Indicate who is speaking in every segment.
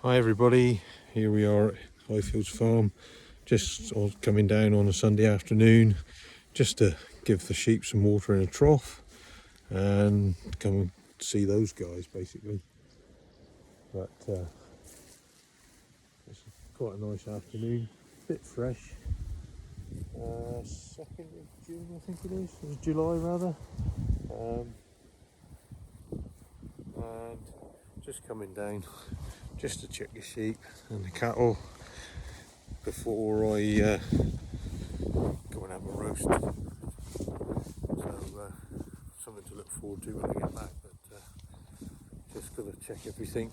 Speaker 1: Hi everybody, here we are at Highfields Farm, just coming down on a Sunday afternoon just to give the sheep some water in a trough and come and see those guys basically. But it's quite a nice afternoon, a bit fresh. 2nd of June I think it is, or July rather. And just coming down just to check the sheep and the cattle before I go and have a roast. So something to look forward to when I get back, but just got to check everything,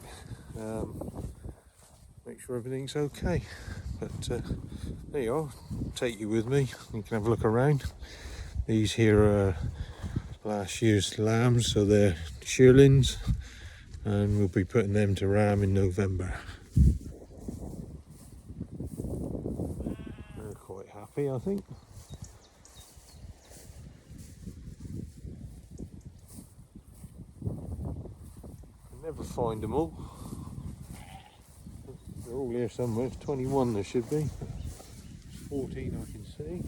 Speaker 1: make sure everything's okay. But there you are, take you with me, you can have a look around. These here are last year's lambs, so they're shearlings, and we'll be putting them to ram in November. They're quite happy, I think. Never find them all. They're all here somewhere. 21 there should be. 14 I can see.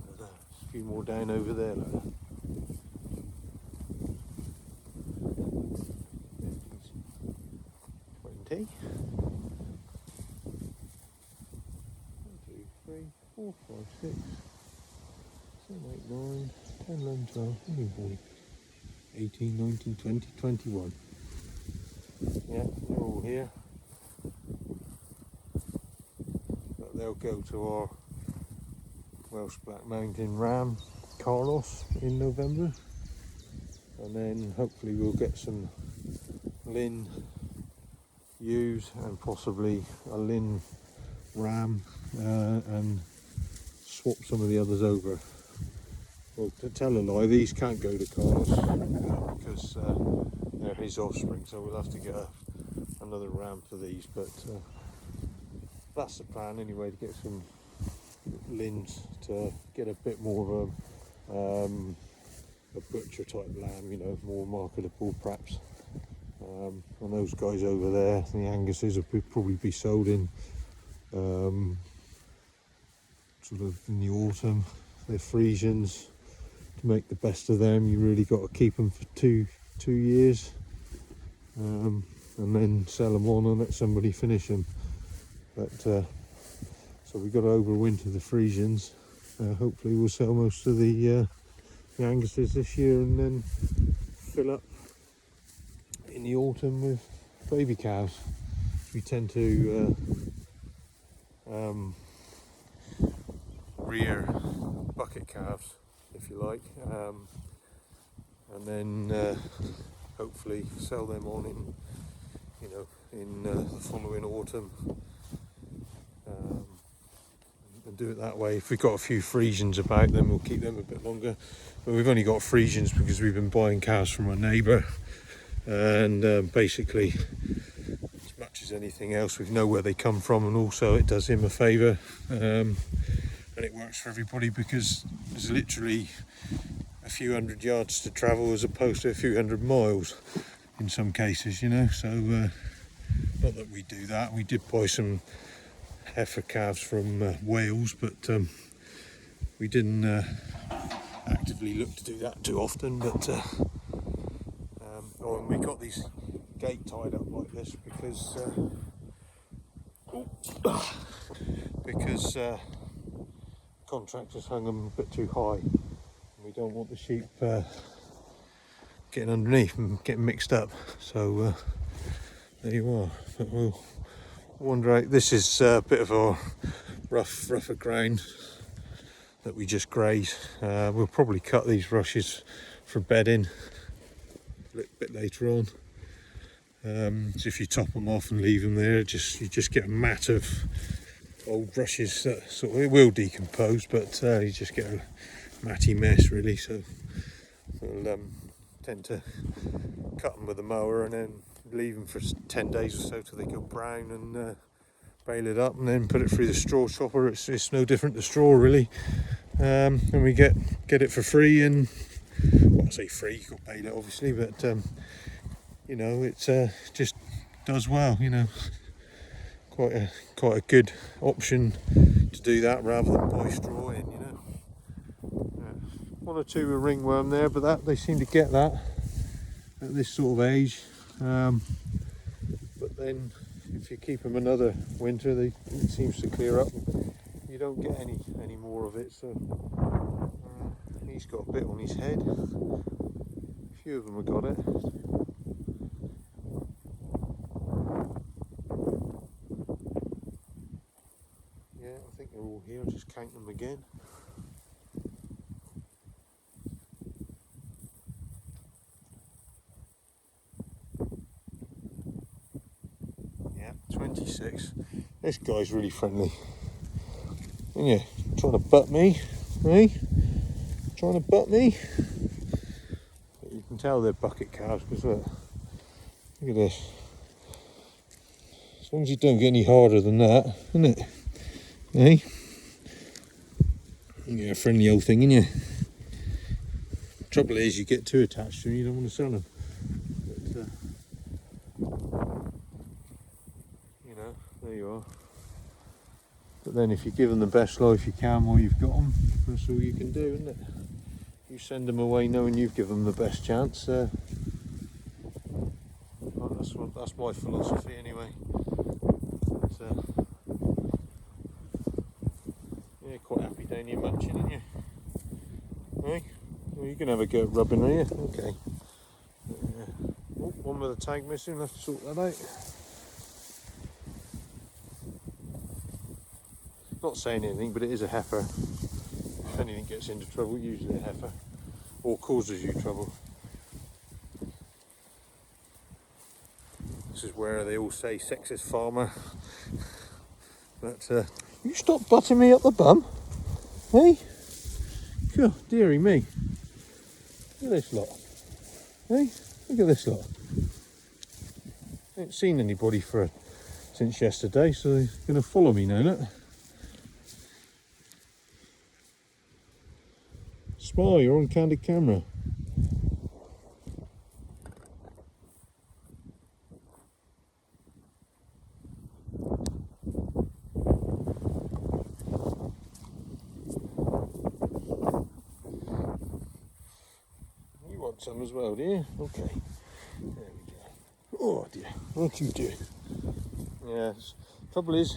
Speaker 1: There's a few more down over there. Like that. 20. 1, 2, 3, 4, 5, 6. 7, 8, 9, 10, 11, 12, 13, 14, 18, 19, 20, 21. Yeah, they're all here. But they'll go to our Welsh Black Mountain ram, Carlos, in November. And then hopefully we'll get some Lynn ewes and possibly a Lynn ram and swap some of the others over. Well, to tell a lie, these can't go to Carlos because they're his offspring, so we'll have to get another ram for these. But that's the plan anyway, to get some Lynns to get a bit more of a butcher type lamb, you know, more marketable perhaps. And those guys over there, the Anguses, will probably be sold in sort of in the autumn. They're Friesians. To make the best of them, you really got to keep them for two years, and then sell them on and let somebody finish them. But so we've got to overwinter the Friesians. Hopefully we'll sell most of the Anguses this year, and then fill up in the autumn with baby calves. We tend to rear bucket calves, if you like, and then hopefully sell them on in the following autumn, and do it that way. If we've got a few Friesians about, then we'll keep them a bit longer. But we've only got Friesians because we've been buying calves from our neighbour, and basically, as much as anything else, we know where they come from, and also it does him a favour. And it works for everybody because there's literally a few hundred yards to travel as opposed to a few hundred miles in some cases, you know. So not that we do that. We did buy some heifer calves from Wales, but we didn't actively look to do that too often. But and we got these gate tied up like this because contractors hung them a bit too high. We don't want the sheep getting underneath and getting mixed up. So there you are. But we'll wander out. This is a bit of a rougher ground that we just graze. We'll probably cut these rushes for bedding a little bit later on. So if you top them off and leave them there, you just get a mat of old rushes that sort of, it will decompose, but you just get a matty mess really. So we'll tend to cut them with a mower and then leave them for 10 days or so till they go brown, and bale it up and then put it through the straw chopper. It's no different to straw really, and we get it for free, and well, I say free, you got paid it obviously, but you know, it's just does well, you know. Quite a good option to do that rather than buy straw in, you know. One or two a ringworm there, but that they seem to get that at this sort of age. But then if you keep them another winter, it seems to clear up. You don't get any more of it. So he's got a bit on his head. A few of them have got it. Yeah, I think they're all here. I'll just count them again. Yeah, 26. This guy's really friendly. And yeah, trying to butt me, eh? Trying to butt me. But you can tell they're bucket calves because look at this. As long as you don't get any harder than that, isn't it? Eh? You get a friendly old thing, innit? Trouble is, you get too attached to them, you don't want to sell them. But, you know, there you are. But then if you give them the best life you can while you've got them, that's all you can do, isn't it? You send them away knowing you've given them the best chance. That's my philosophy anyway. But, yeah, quite happy down here munching, aren't you? Hey? Well, you can have a go at rubbing, are you? Okay. Oh, one with a tag missing, let's sort that out. Not saying anything, but it is a heifer. If anything gets into trouble, usually a heifer, or causes you trouble. This is where they all say sexist farmer. But you stop butting me up the bum, hey? God, dearie me. Look at this lot, hey? Look at this lot. I ain't seen anybody since yesterday, so they're going to follow me now, look. Smile, you're on candid camera. You want some as well, do you? Okay. There we go. Oh dear, what you do? Yeah, trouble is,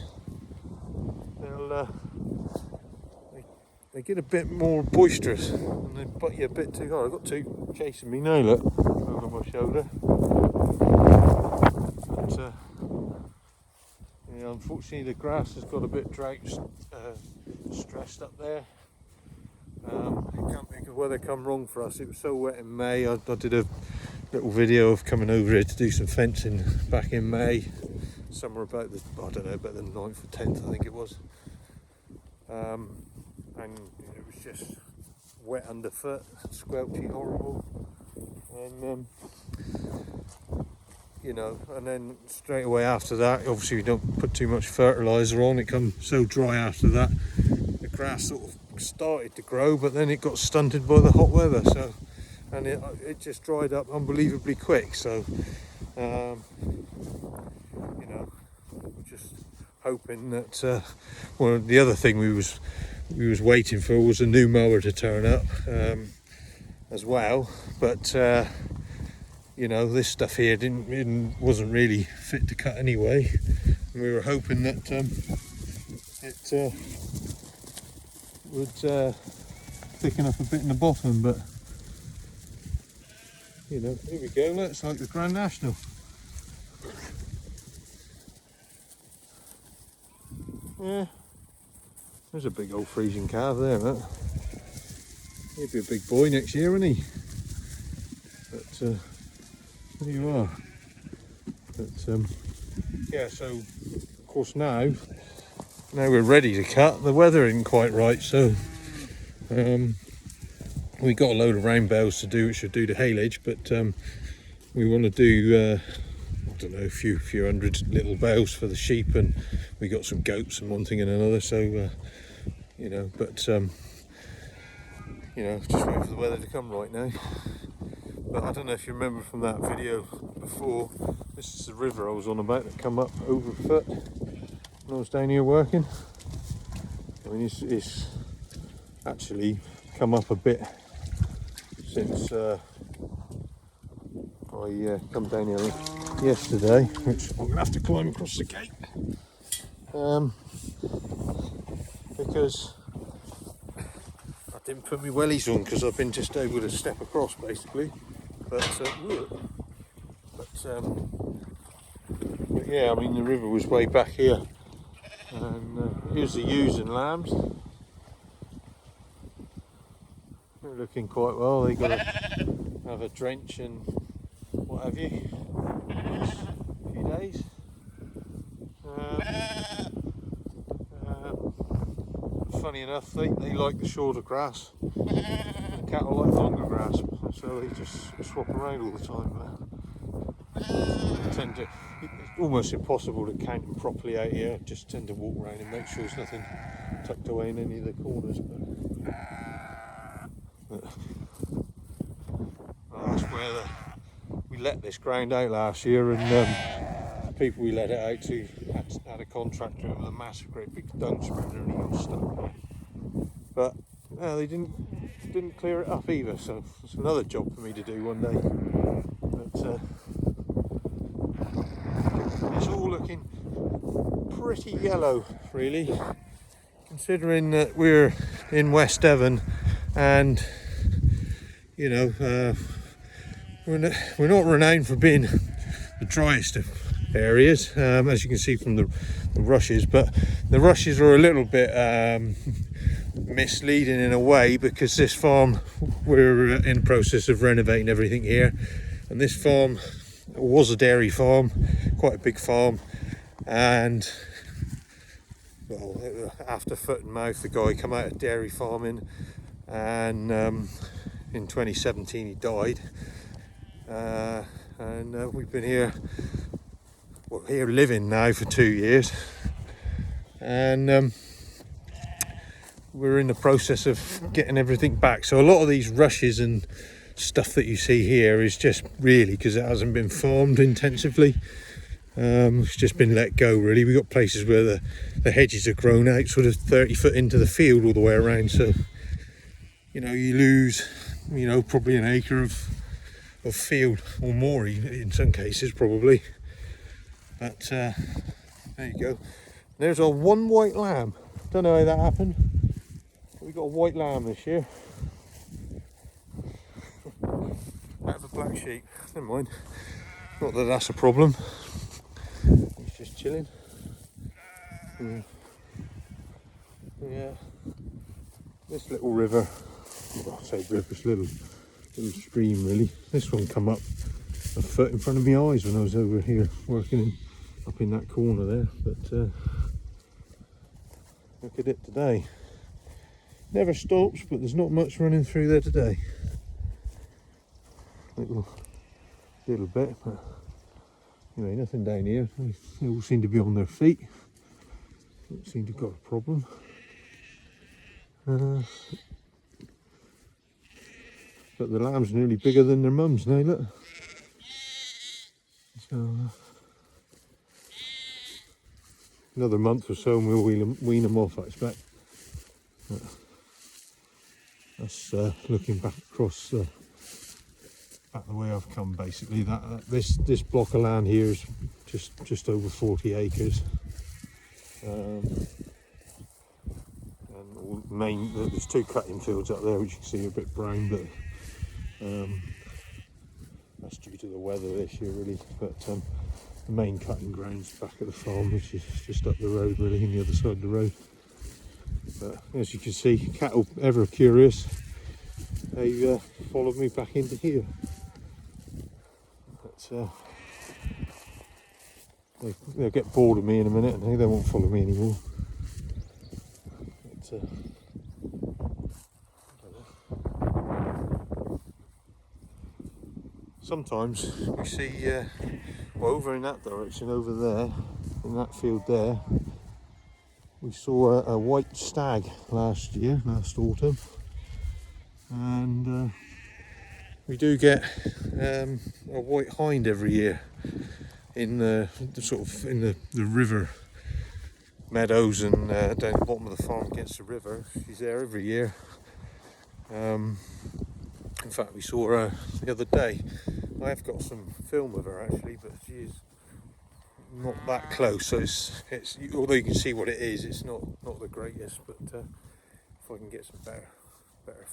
Speaker 1: they get a bit more boisterous and they butt you a bit too hard. I've got two chasing me now, look, over my shoulder. But, yeah, unfortunately the grass has got a bit drought stressed up there. It can't make the weather come wrong for us. It was so wet in May. I did a little video of coming over here to do some fencing back in May. Somewhere about the 9th or 10th I think it was. And it was just wet underfoot, squelchy, horrible, and you know, and then straight away after that, obviously we don't put too much fertiliser on, it comes so dry after that, the grass sort of started to grow, but then it got stunted by the hot weather, so, and it just dried up unbelievably quick, so, you know, just hoping that, well, the other thing we was waiting for was a new mower to turn up as well, but you know, this stuff here wasn't really fit to cut anyway. And we were hoping that it would thicken up a bit in the bottom, but you know, here we go. Looks like the Grand National. Yeah. There's a big old Friesian calf there, that. He'll be a big boy next year, won't he? But there you are. But yeah, so of course now we're ready to cut. The weather isn't quite right, so we got a load of round bales to do, which should do the haylage, but we want to do I don't know, a few hundred little bales for the sheep, and we got some goats and one thing and another, so you know, but you know, just waiting for the weather to come right now. But I don't know if you remember from that video before, this is the river I was on about that come up over foot when I was down here working. I mean, it's actually come up a bit since I come down here yesterday, which I'm gonna have to climb across the gate because I didn't put my wellies on because I've been just able to step across basically. But yeah, I mean the river was way back here, and here's the ewes and lambs. They're looking quite well. They got to have a drench and what have you. Next few days. Funny enough, they like the shorter grass. The cattle like longer grass, so they just swap around all the time. They tend to. It's almost impossible to count them properly out here. Just tend to walk around and make sure there's nothing tucked away in any of the corners. But well, that's where we let this ground out last year, and the people we let it out to had a contractor with a massive, great big dung spreader, and he got stuck. But they didn't clear it up either, so it's another job for me to do one day. But it's all looking pretty yellow, really, considering that we're in West Devon, and you know we're not renowned for being the driest of areas, as you can see from the rushes. But the rushes are a little bit misleading in a way, because this farm, we're in the process of renovating everything here, and this farm was a dairy farm, quite a big farm, and well, after foot and mouth, the guy come out of dairy farming, and in 2017 he died, and we've been here living now for 2 years, and we're in the process of getting everything back. So a lot of these rushes and stuff that you see here is just really because it hasn't been farmed intensively. It's just been let go, really. We've got places where the hedges are grown out sort of 30 foot into the field all the way around, so you know, you lose, you know, probably an acre of field or more in some cases, probably. But there you go. There's our one white lamb. Don't know how that happened. We got a white lamb this year. Out of a black sheep. Never mind. Not that that's a problem. He's just chilling. Yeah. This little river. Well, I say river, it's a little stream really. This one come up a foot in front of my eyes when I was over here working up in that corner there. But look at it today. Never stops, but there's not much running through there today. Little bit, but anyway, nothing down here. They all seem to be on their feet. Don't seem to have got a problem. But the lamb's nearly bigger than their mums now, look. So another month or so and we'll wean them off, I expect. That's looking back across back the way I've come, basically. This block of land here is just over 40 acres. And there's two cutting fields up there which you can see are a bit brown, but that's due to the weather this year, really. But the main cutting ground's back at the farm, which is just up the road, really, on the other side of the road. But as you can see, cattle, ever curious, they followed me back into here. But they'll get bored of me in a minute and they won't follow me anymore. But, sometimes we see, well, over in that direction, over there, in that field there, we saw a white stag last autumn, and we do get a white hind every year in the sort of in the river meadows, and down the bottom of the farm against the river. She's there every year. In fact, we saw her the other day. I have got some film of her actually, but she is not that close, so it's although you can see what it is, it's not the greatest, but if I can get some better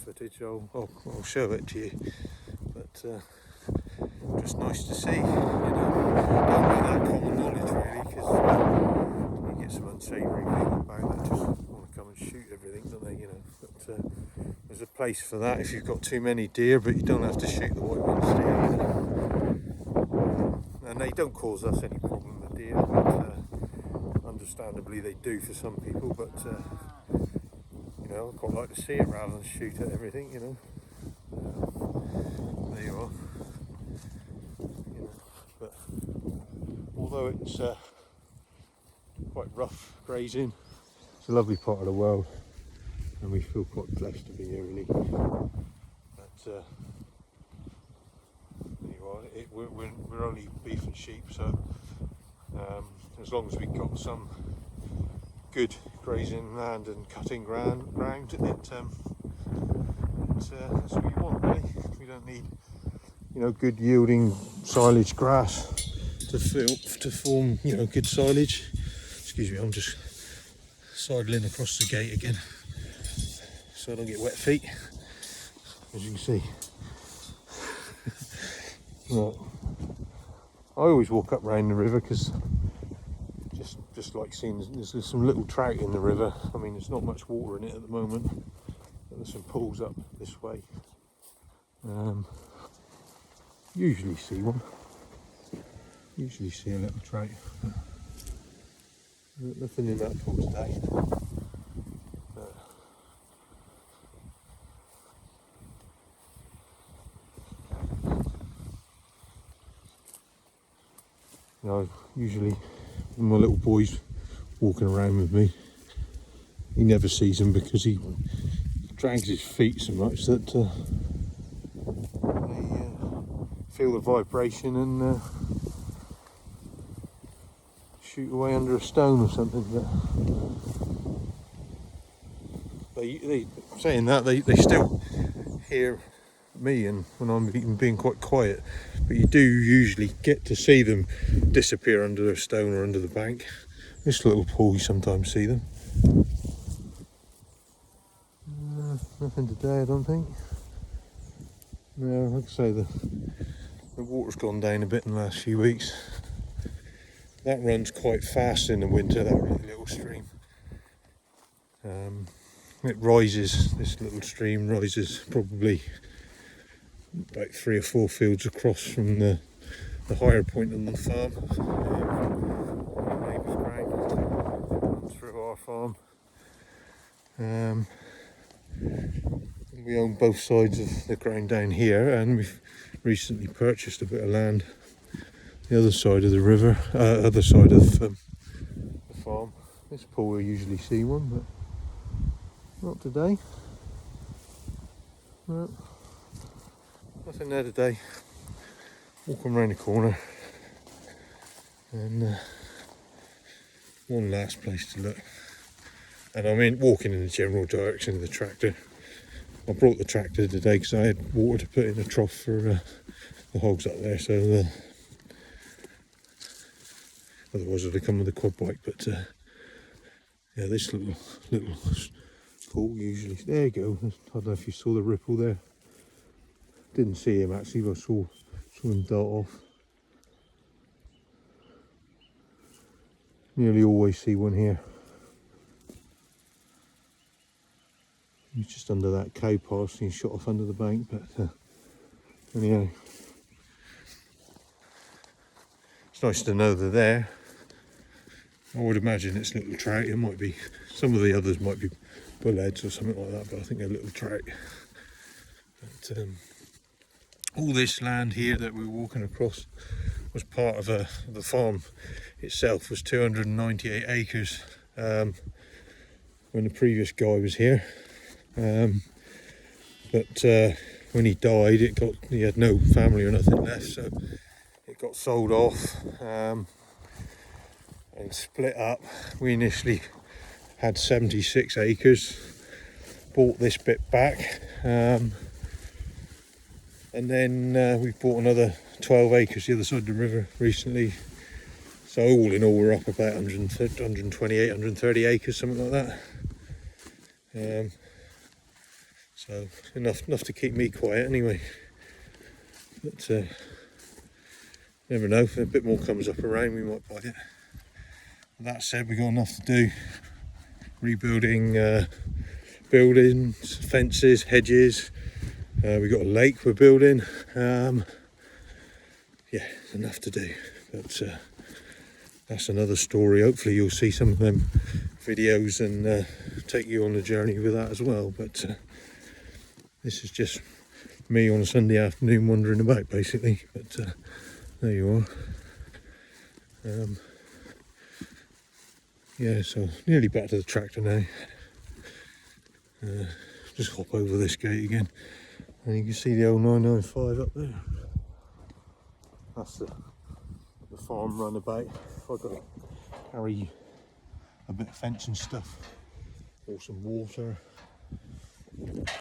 Speaker 1: footage, I'll show it to you. But just nice to see, don't make that common knowledge really, because you get some unsavoury people about that just want to come and shoot everything, don't they, but there's a place for that if you've got too many deer, but you don't have to shoot the white ones, and they don't cause us any problem, the deer, but understandably they do for some people, but I quite like to see it rather than shoot at everything, there you are. But although it's quite rough grazing, it's a lovely part of the world, and we feel quite blessed to be here really. But there you are. We're only beef and sheep, so as long as we've got some good grazing land and cutting ground, that's what you want really. We don't need good yielding silage grass to form good silage. Excuse me, I'm just sidling across the gate again so I don't get wet feet, as you can see. Right. I always walk up round the river because just like seeing there's some little trout in the river. I mean, there's not much water in it at the moment, but there's some pools up this way. Usually see one. Usually see a little trout. Nothing in that pool today. Usually when my little boy's walking around with me, he never sees them because he drags his feet so much that they feel the vibration and shoot away under a stone or something. But they saying that they still hear me, and when I'm even being quite quiet, but you do usually get to see them disappear under a stone or under the bank. This little pool, you sometimes see them. Nothing today, I don't think. No, like I say, the water's gone down a bit in the last few weeks. That runs quite fast in the winter, that little stream. It rises, this little stream rises probably about 3 or 4 fields across from the higher point on the farm. Neighbour's ground through our farm. We own both sides of the ground down here, and we've recently purchased a bit of land the other side of the river, other side of the farm. This pool we usually see one, but not today. No. Nothing there today. Walking around the corner, and one last place to look. And I'm walking in the general direction of the tractor. I brought the tractor today because I had water to put in a trough for the hogs up there. So otherwise I'd have come with a quad bike. But yeah, this little pool usually. There you go. I don't know if you saw the ripple there. Didn't see him actually, but I saw him dart off. Nearly always see one here. He's just under that cow path, he's shot off under the bank, but anyhow. It's nice to know they're there. I would imagine it's little trout. It might be, some of the others might be bullheads or something like that, but I think they're little trout. But all this land here that we're walking across was part of the farm itself was 298 acres when the previous guy was here. But but when he died, he had no family or nothing left, so it got sold off and split up. We initially had 76 acres, bought this bit back, and then we bought another 12 acres the other side of the river recently. So all in all, we're up about 128, 130 acres, something like that. So enough to keep me quiet anyway. But never know, if a bit more comes up around, we might buy it. That said, we've got enough to do. Rebuilding buildings, fences, hedges. We've got a lake we're building. Yeah, enough to do. But that's another story. Hopefully you'll see some of them videos and take you on a journey with that as well. But this is just me on a Sunday afternoon wandering about, basically. But there you are. Yeah, so nearly back to the tractor now. Just hop over this gate again, and you can see the old 995 up there. That's the farm runabout. I've got to carry a bit of fencing stuff or some water.